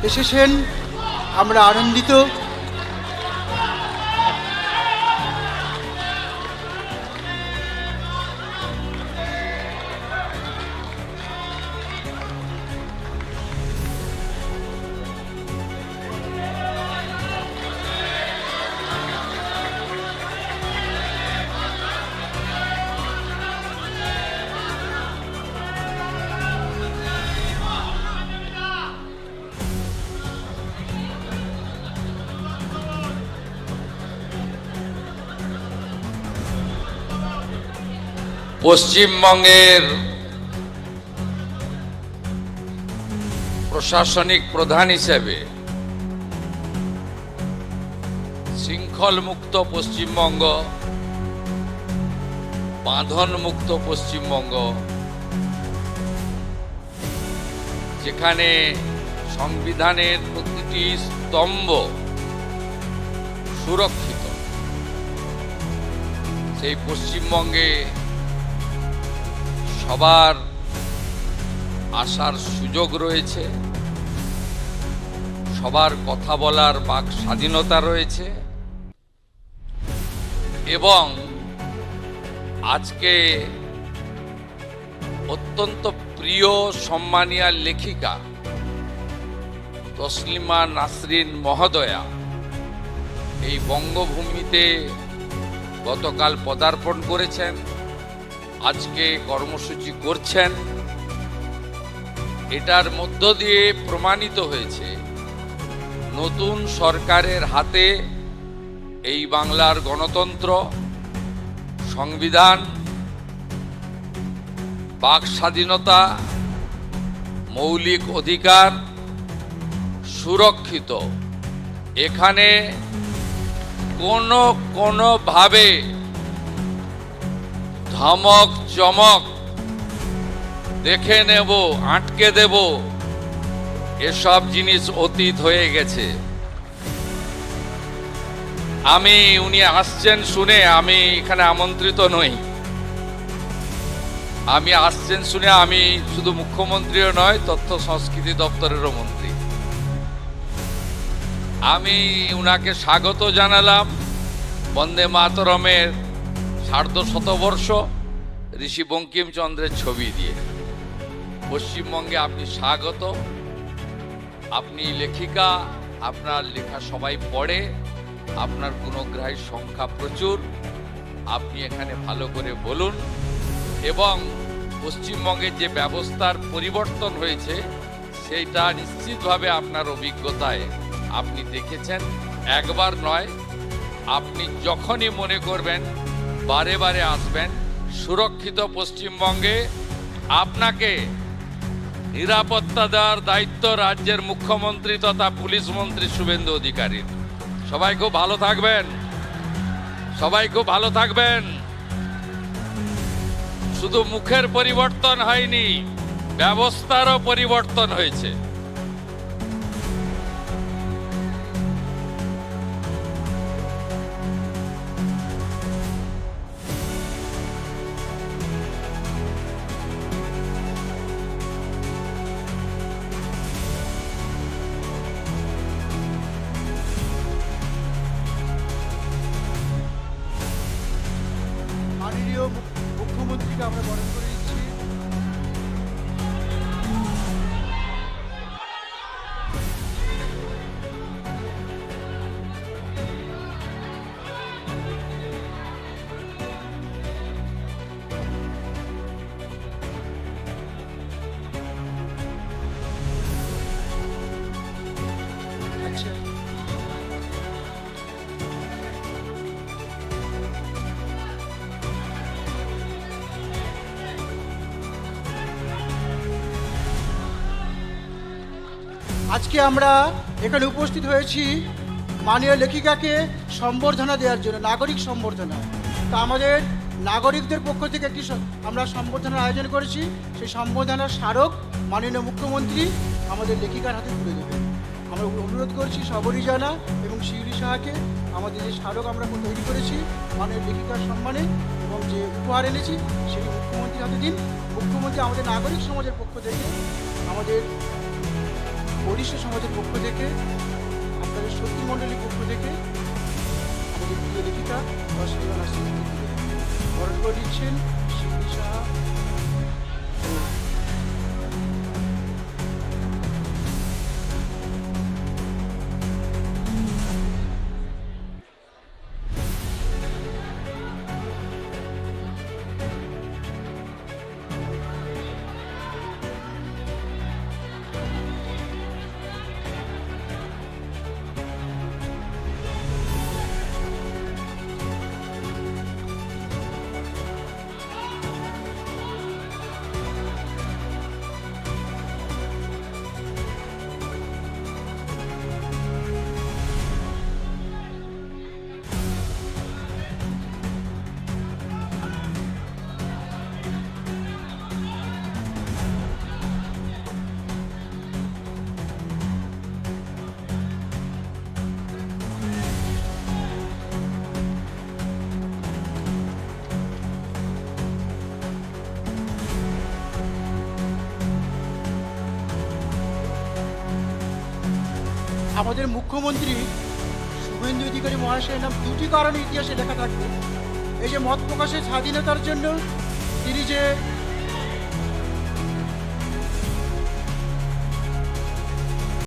এসেছেন, আমরা আনন্দিত। পশ্চিমবঙ্গের প্রশাসনিক প্রধান হিসেবে শৃঙ্খল মুক্ত পশ্চিমবঙ্গ, বাঁধন মুক্ত পশ্চিমবঙ্গ, যেখানে সংবিধানের প্রতিটি স্তম্ভ সুরক্ষিত, সেই পশ্চিমবঙ্গে সবার আসার সুযোগ রয়েছে, সবার কথা বলার বাক স্বাধীনতা রয়েছে এবং আজকে অত্যন্ত প্রিয় সম্মানীয় লেখিকা তসলিমা নাসরিন মহোদয়া এই বঙ্গভূমিতে গতকাল পদার্পণ করেছেন, আজকে কর্মসূচি করছেন। এটার মধ্য দিয়ে প্রমাণিত হয়েছে নতুন সরকারের হাতে এই বাংলার গণতন্ত্র, সংবিধান, বাক স্বাধীনতা, মৌলিক অধিকার সুরক্ষিত। এখানে কোনোভাবে ধমক চমক, দেখে নেব, আটকে দেব, এসব জিনিস অতীত হয়ে গেছে। উনি আসছেন শুনে আমি এখানে আমন্ত্রিত নই। আসছেন শুনে আমি শুধু মুখ্যমন্ত্রীও নয়, তথ্য সংস্কৃতি দপ্তরেরও মন্ত্রী। আমি উনাকে স্বাগত জানালাম বন্দে মাতরমের সার্ধশতবর্ষ ঋষি বঙ্কিমচন্দ্রের ছবি দিয়ে। পশ্চিমবঙ্গে আপনি স্বাগত। আপনি লেখিকা, আপনার লেখা সবাই পড়ে, আপনার গুণগ্রাহী সংখ্যা প্রচুর। আপনি এখানে ভালো করে বলুন এবং পশ্চিমবঙ্গের যে ব্যবস্থার পরিবর্তন হয়েছে সেইটা নিশ্চিতভাবে আপনার অভিজ্ঞতায় আপনি দেখেছেন, একবার নয়। আপনি যখনই মনে করবেন বারে বারে আসবেন। সুরক্ষিত পশ্চিমবঙ্গে আপনাকে নিরাপত্তা দেওয়ার দায়িত্ব রাজ্যের মুখ্যমন্ত্রী তথা পুলিশ মন্ত্রী শুভেন্দু অধিকারীর। সবাই খুব ভালো থাকবেন, সবাই খুব ভালো থাকবেন। শুধু মুখের পরিবর্তন হয়নি, ব্যবস্থারও পরিবর্তন হয়েছে। মাননীয় মুখ্যমন্ত্রীকে আমরা বরণ করে দিচ্ছি। আচ্ছা, আজকে আমরা এখানে উপস্থিত হয়েছি মাননীয় লেখিকাকে সম্বর্ধনা দেওয়ার জন্য, নাগরিক সম্বর্ধনা। তা আমাদের নাগরিকদের পক্ষ থেকে একটি আমরা সম্বর্ধনার আয়োজন করেছি। সেই সম্বর্ধনার স্মারক মাননীয় মুখ্যমন্ত্রী আমাদের লেখিকার হাতে তুলে দেবেন। আমরা অনুরোধ করছি সবরীজানা এবং শিউলি সাহাকে আমাদের যে স্মারক আমরা তৈরি করেছি মাননীয় লেখিকার সম্মানে এবং যে উপহার এনেছি সেটি মুখ্যমন্ত্রীর হাতে দিন। মুখ্যমন্ত্রী আমাদের নাগরিক সমাজের পক্ষ থেকে আমাদের বরিষ্ঠ সমাজের পক্ষ থেকে, আপনাদের শক্তি মণ্ডলীর পক্ষ থেকে আমাদের প্রিয় লেখিকা অস্মিতা নাসিরকে বরণ করে দিচ্ছেন শিল্পী সাহা। আমাদের মুখ্যমন্ত্রী শুভেন্দু অধিকারী মহাশয়ের নাম দুটি কারণে ইতিহাসে লেখা থাকবে। এই যে মত প্রকাশের স্বাধীনতার জন্য তিনি যে